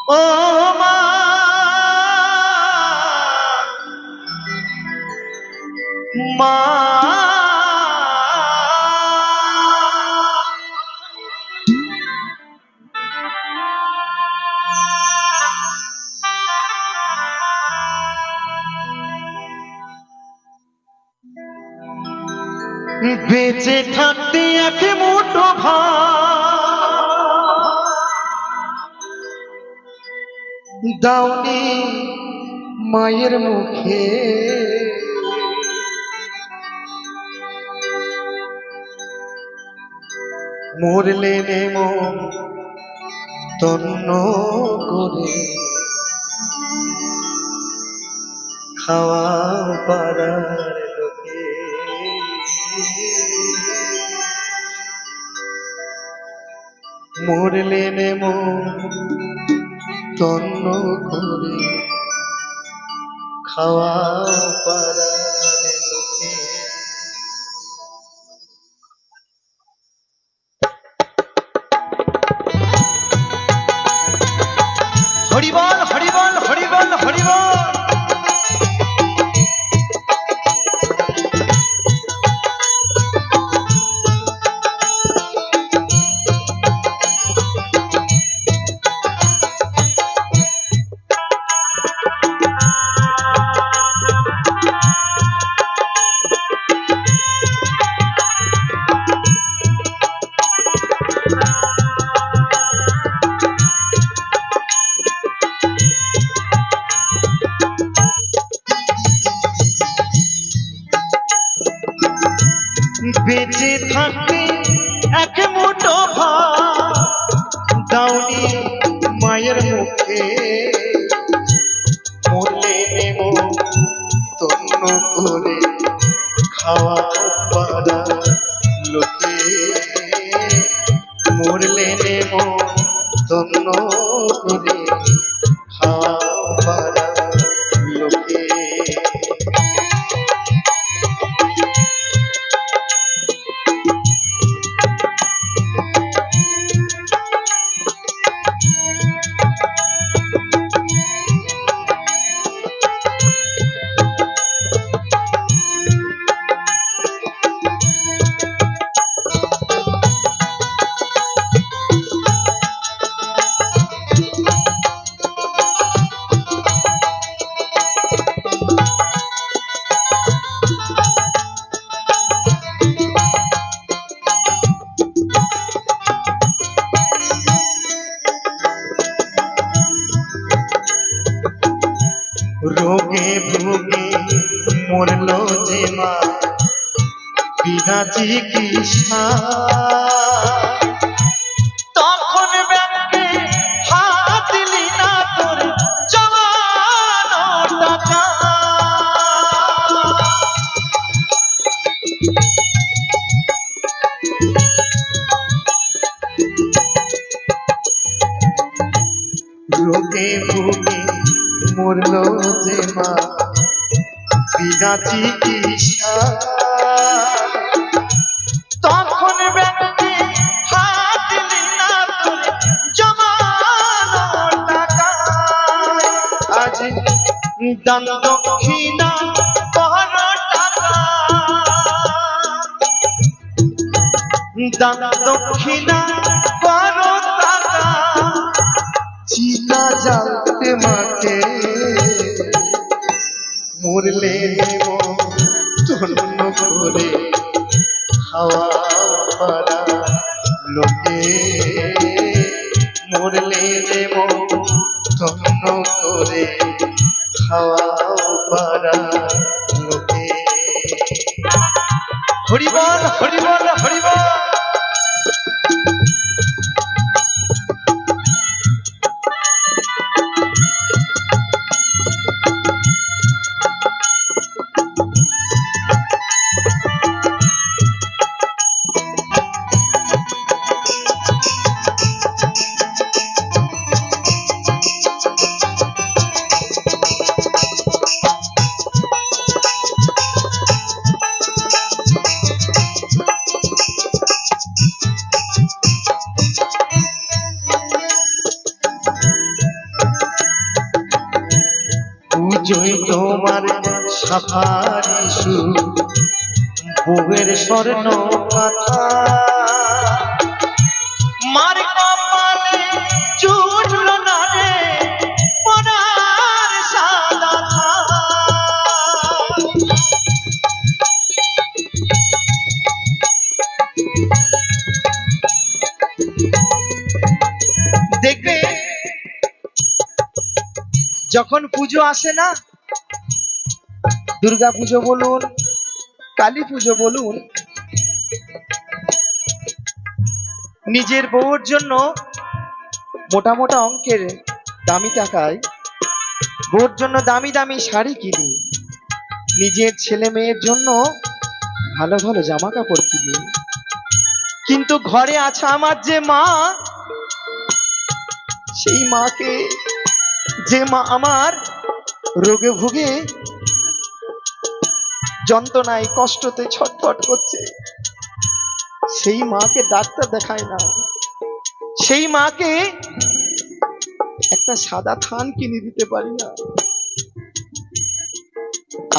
ও মা মা বেঁচে থাকতে এক মুঠো ভাত দাওনি মায়ের মুখে মরলে নেমো তন্ন করে খাওয়া পাড়ার লোকে মরলে নেমো তন্ন করে খাওয়া পাড়ার লোকে। হরিবল হরিবল হরিবল হরিবল। বেঁচে থাকতে এক মুঠো ভাত দাওনি মায়ের মুখে মরলে নেব তন্ন করে খাওয়া পাড়া লোকে মরলে নেব তন্ন করে খাওয়া পাড়া লোকে। রোগে ভোগে মরলো যে মা বিনা চিকিৎসা তখন ব্যাংকে হাত দিলি না তোর জমানো টাকা। রোগে ভোগে মরলো যে মা বিনা চিকিৎসা তখন ব্যাংকে হাত দিলি না তোর জমানো টাকা। আজ দান দক্ষিণা কর টাকা দান দক্ষিণা কর টাকা চিতা জ্বালতে মাকে মরলে নেব তন্ন করে খাওয়া পাড়া লোকে মরলে নেব তন্ন করে খাওয়া পাড়া লোকে। হরিবল হরিবল হরিবল। পুজোই তোমার সাফারি সুর বুকের স্বর্ণ কথা মার কপালে জুটল না রে পরার সাদা দেখবে যখন পুজো আসে না, দুর্গা পুজো বলুন, কালী পুজো বলুন, নিজের বউর জন্য মোটা মোটা অঙ্কের দামি টাকায় বউর জন্য দামি দামি শাড়ি কিনি, নিজের ছেলে মেয়ের জন্য ভালো ভালো জামা কাপড় কিনি, কিন্তু ঘরে আছে আমার যে মা, সেই মাকে, যে মা আমার রোগে ভুগে যন্ত্রণায় কষ্টতে ছটফট করছে, সেই মাকে ডাক্তার দেখায় না, সেই মাকে একটা সাদা থান কিনে দিতে পারি না।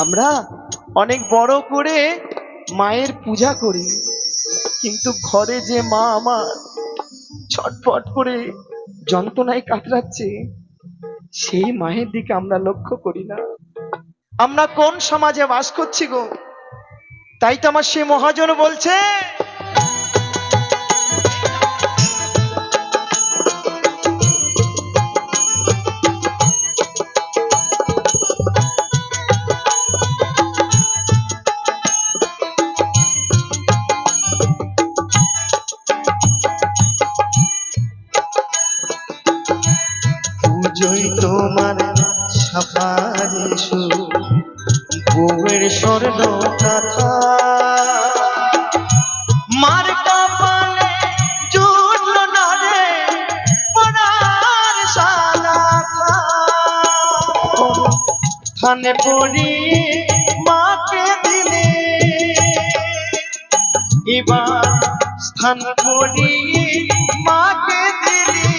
আমরা অনেক বড় করে মায়ের পূজা করি, কিন্তু ঘরে যে মা আমার ছটফট করে যন্ত্রণায় কাতরাচ্ছে, সেই মায়ের দিকে আমরা লক্ষ্য করি না। আমরা কোন সমাজে বাস করছি গো? তাই তো আমার সে মহাজন বলছে, পুজোই তোমার সাফারি সুর বউয়ের স্বর্ণ কথা মার কপালে জুটল না রে পরার সাদা থানে পড়ি মাকে দিলে এবার স্থান পড়ি মাকে দিলি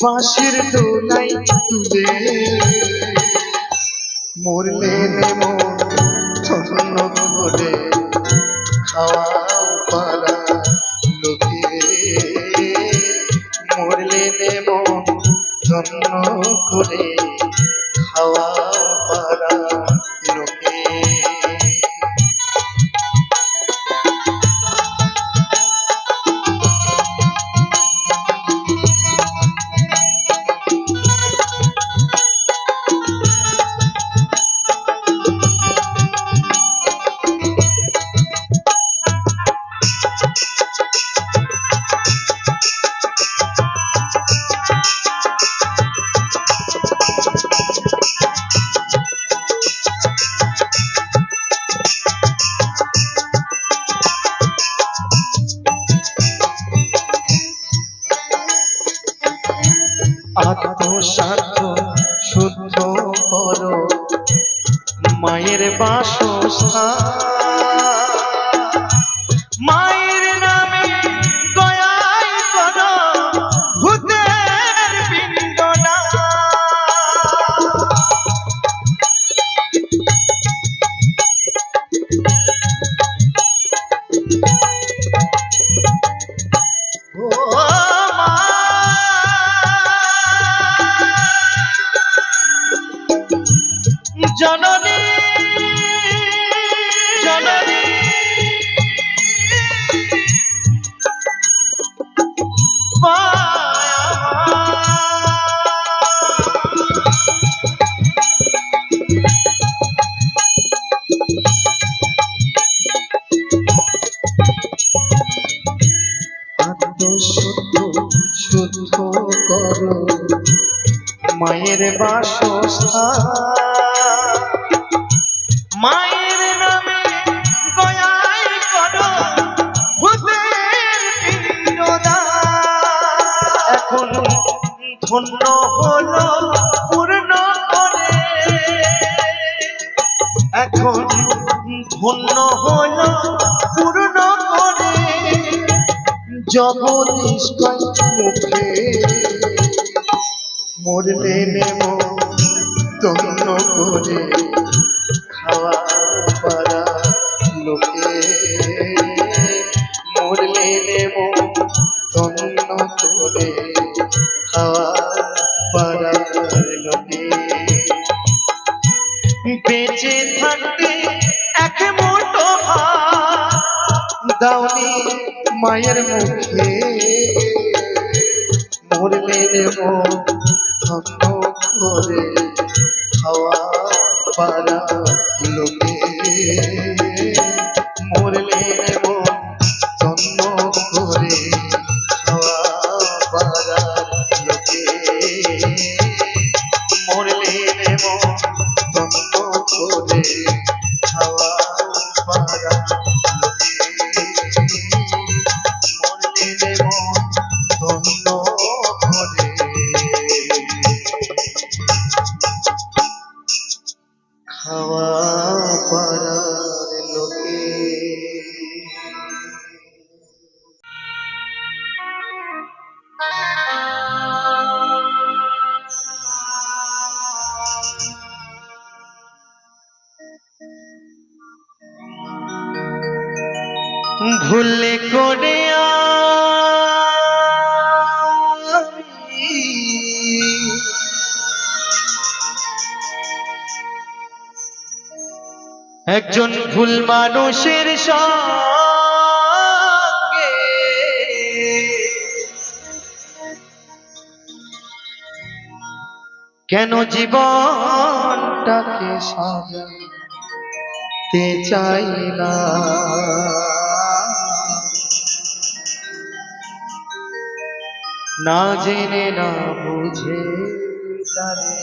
বাঁশের দোলাই তুলে মরলে নেমো ধন্য করে খাওয়াও পারা লোকে মরলে নেমো ধন্য করে খাওয়াও পারা লোকে আত্মস্বার্থ শুদ্ধ করো মায়ের বাসস্থান মায়ের নামে দয়াই করো ভূতের পিণ্ডনা জননী জননী আত্মশুদ্ধ শুদ্ধ করো মায়ের বাসস্থান মায়ের নামে দয়াই করো ভূতের পিণ্ডদান এখন ধন্য হলো পূর্ণ করে এখন ধন্য হলো পূর্ণ করে জগদীশ মুখে মরলে নেব ধন্য করে খাওয়া পারা লোকে মরলে নেব তন্ন করে খাওয়া পারা লোকে বেঁচে থাকতে এক মুঠো ভাত দাওনি মায়ের মুখে মরলে নেব তন্ন করে খাওয়া পারা লোকে মরলে নেব তন্ন করে খাওয়া পারা লোকে মরলে নেব তন্ন করে খাওয়া পারা লোকে মরলে নেব তন্ন করে খাওয়া পারার লোকে। ভুলে করে একজন ভুল মানুষের সঙ্গে কেন জীবনটাকে সাজাতে চাই না না জেনে না বুঝে তারে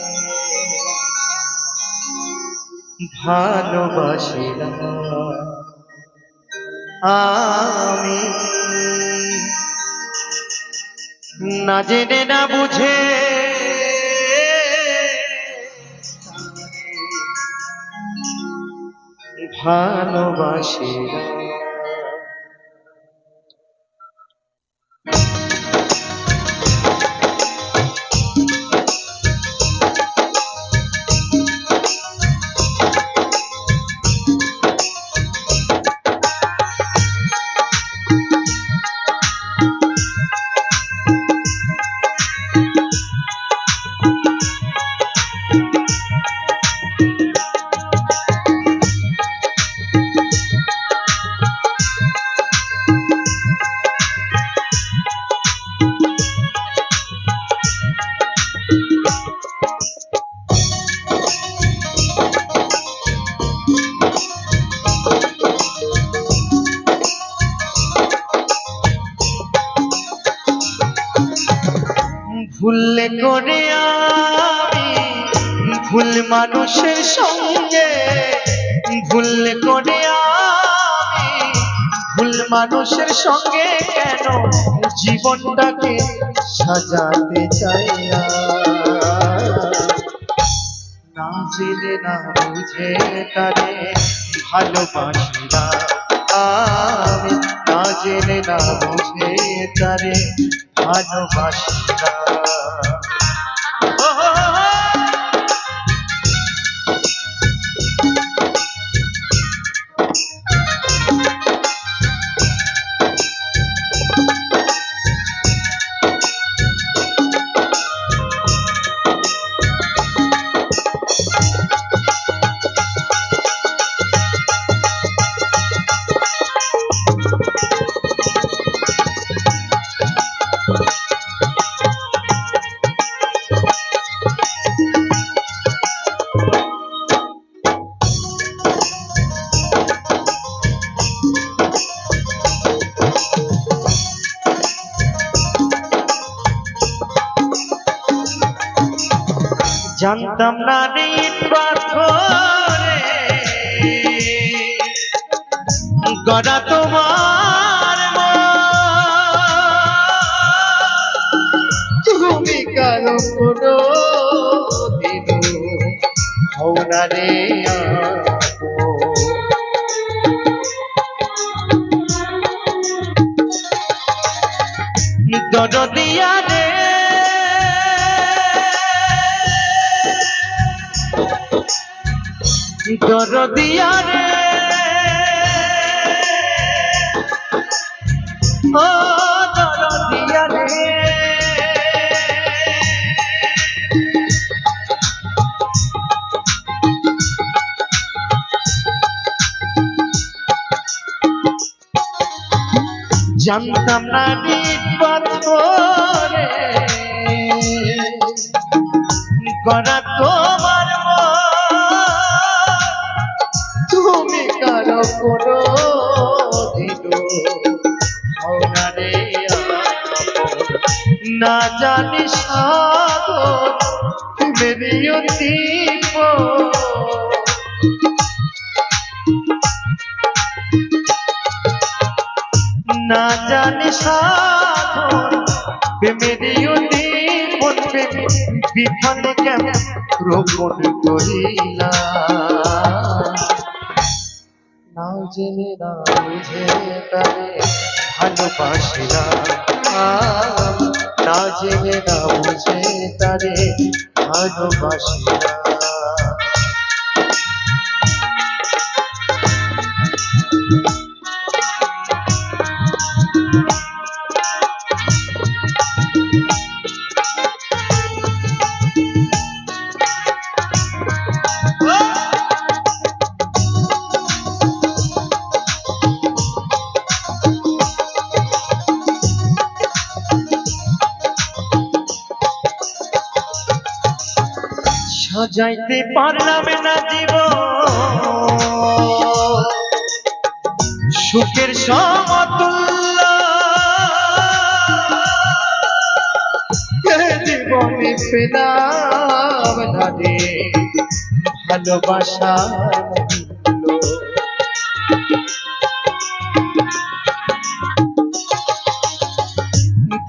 ভালোবাসি না আমি না জেনে না বুঝে ভালোবাসি না। ভুলে করে আমি ভুল মানুষের সঙ্গে ভুলে করে আমি ভুল মানুষের সঙ্গে কেন জীবনটাকে সাজাতে চাই না জেনে না বুঝে তারে ভালোবাসি না আমি না জেনে না বুঝে তারে ভালোবাসি না। জানতাম না রে পাথরে গড়া তোমার তুমি কারো কোনো দিন হও না রে দরদিয়া রে দরদিয়া রে ও দরদিয়া রে জানতাম না নিজ পাথরে করা তোমার তুমি কারো কোনো দিল রে না জানি সাগর মেরিও দীপ না জানি সাগর মেরিও দীপ বিফলে কেমন রোপণ করিলা না জেনে না বুঝে তারে ভালোবাসিলাম না জেনে না বুঝে তারে ভালোবাসিলাম সাজাইতে পারলাম না জীবন সুখের সমতুল্য জীবনে পেলাম না রে ভালোবাসা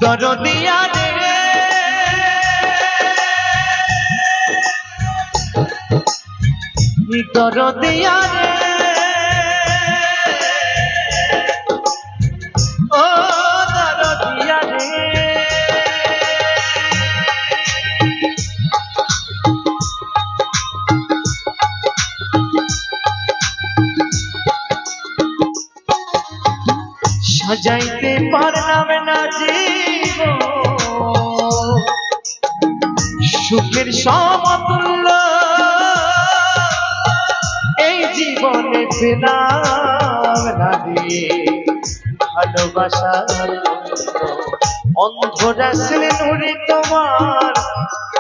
দরদিয়া রে দরদিয়া রে ও দরদিয়া রে সাজাইতে পারলাম না জীবন সুখের সমতুল্য জীবনে পেলাম না রে ভালোবাসার অন্ধরা ছেলে নুরি তোমার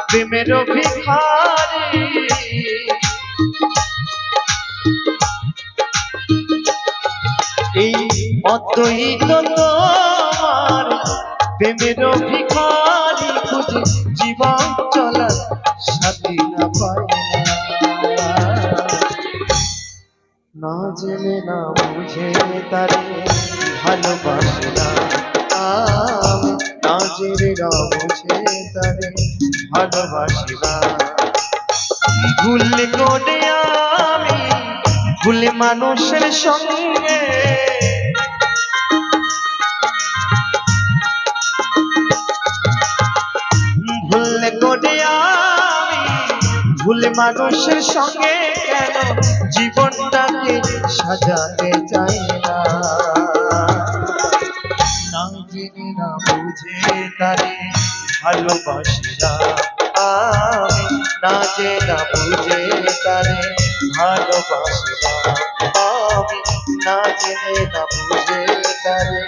প্রেমের ভিখারি এই অদ্বৈত তোমার প্রেমের ভিখারি খুঁজে জীবন চলার সাথী না পায় না জেনে না বুঝে তারে ভালোবাসিলাম না জেনে না বুঝে তারে ভালোবাসিলাম ভুল করে আমি ভুল মানুষের সঙ্গে ভুল করে আমি ভুল মানুষের সঙ্গে কেন জীবনটাকে সাজাতে চাই না না জেনে না বুঝে তারে ভালোবাসিলাম আমি না জেনে না বুঝে তারে ভালোবাসিলাম আমি না জেনে না বুঝে তারে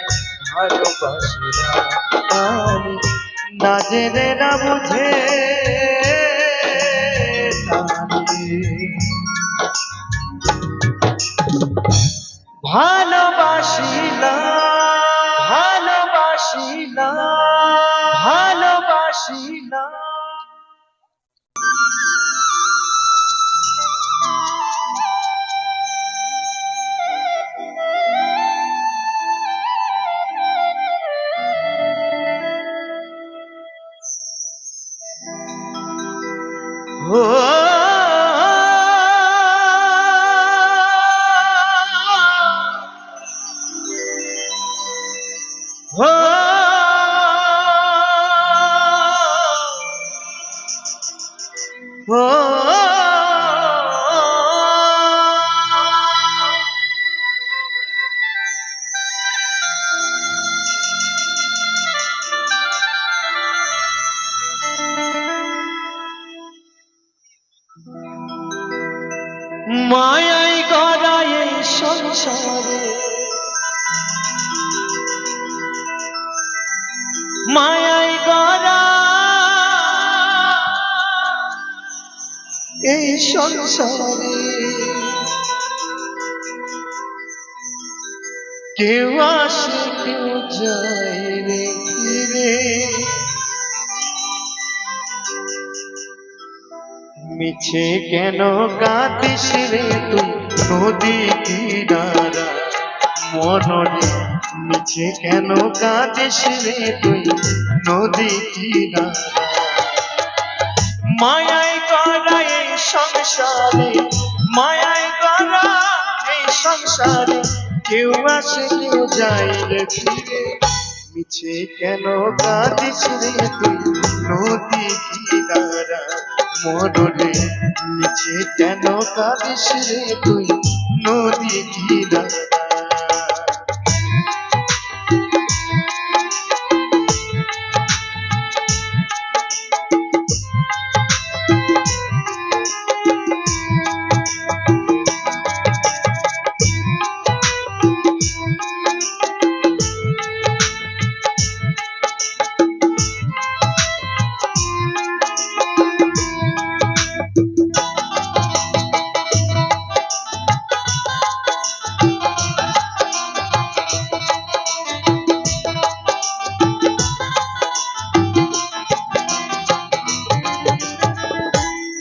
ভালোবাসিলাম আমি না জেনে না বুঝে ভালোবাসিলাম ভালোবাসিলাম ভালোবাসিলাম মায়াই গড়ায় এই সংসারে, মায়াই গড়া এই সংসারে, কেউ আসে কেউ যায় রে ফিরে, মিছে কেন কাঁদিস রে তুই নদী কিনারা মনরে, মিছে কেন কাঁদিস রে তুই নদী কিনারা। মায়াই গড়া এই সংসারে, মায়াই গড়া এই সংসারে, কেউ আসে কেউ যায় রে ফিরে, মিছে কেন কাঁদিস রে তুই নদী কিনারা মনরে, মিছে কেন কাঁদিস রে তুই নদী কিনারা।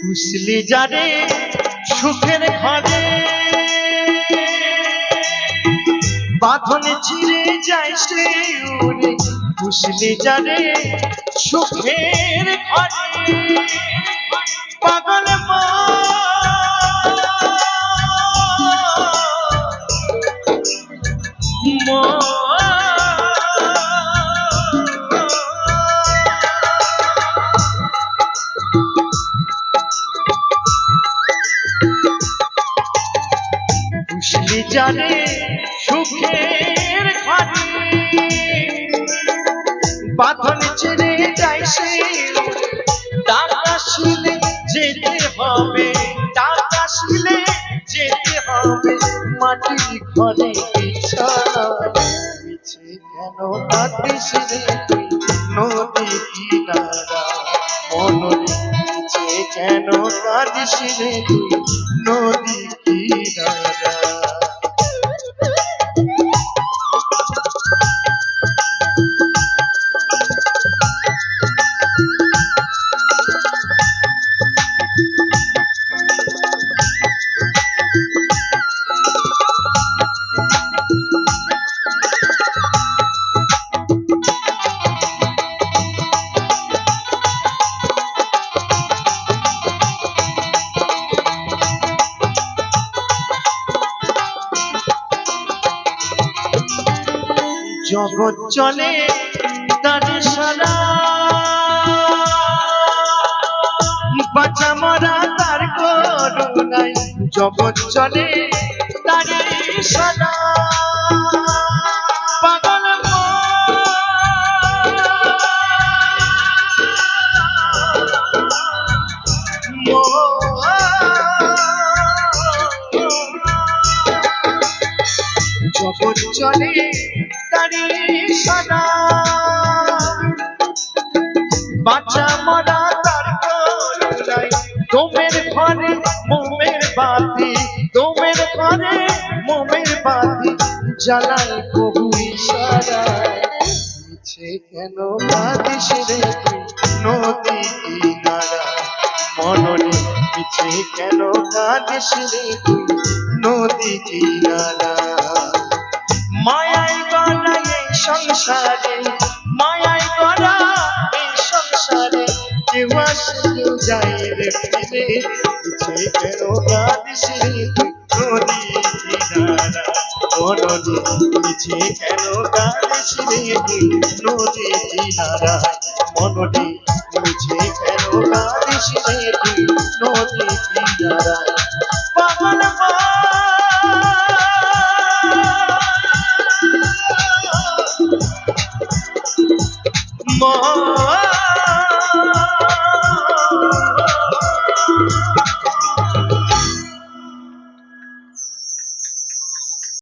বুঝলি যারে সুখের ঘরে বাঁধন ছিঁড়ে যায় সে উড়ে, বুঝলি যারে সুখের ঘরে পাগল বুঝলি জানে সুখের ঘরে বাঁধন ছেড়ে যায় সে, ডাক আসিলে যেতে হবে, ডাক আসিলে যেতে হবে মাটির ঘরে বিছানা, মিছে কেন কাঁদিস রে তুই নদী কিনারা মনরে, মিছে কেন কাঁদিস রে তুই নদী কিনারা। জগৎ চলে তার সারা, বাঁচা মরা তার করুণায়, জগৎ চলে তার সারা পাগল জগৎ চলে তারি সাদা, বাঁচা মরা তার করুণায়, দমের ঘরে মোমের বাতি, দমের ঘরে মোমের বাতি জ্বালায় প্রভু ইশারায়, মিছে কেন কাঁদিস রে তুই নদী কিনারা মনরে, মিছে কেন কাঁদিস রে তুই নদী কিনারা। মায়াই গড়া এই সংসারে, মায়াই গড়া এই সংসারে, কেউ আসে কেউ যায় রে ফিরে, মিছে কেন কাঁদিস রে তুই নদী কিনারা মনরে, মিছে কেন কাঁদিস রে তুই নদী কিনারা মনরে, মিছে কেন কাঁদিস রে তুই নদী কিনারা। পাগল মা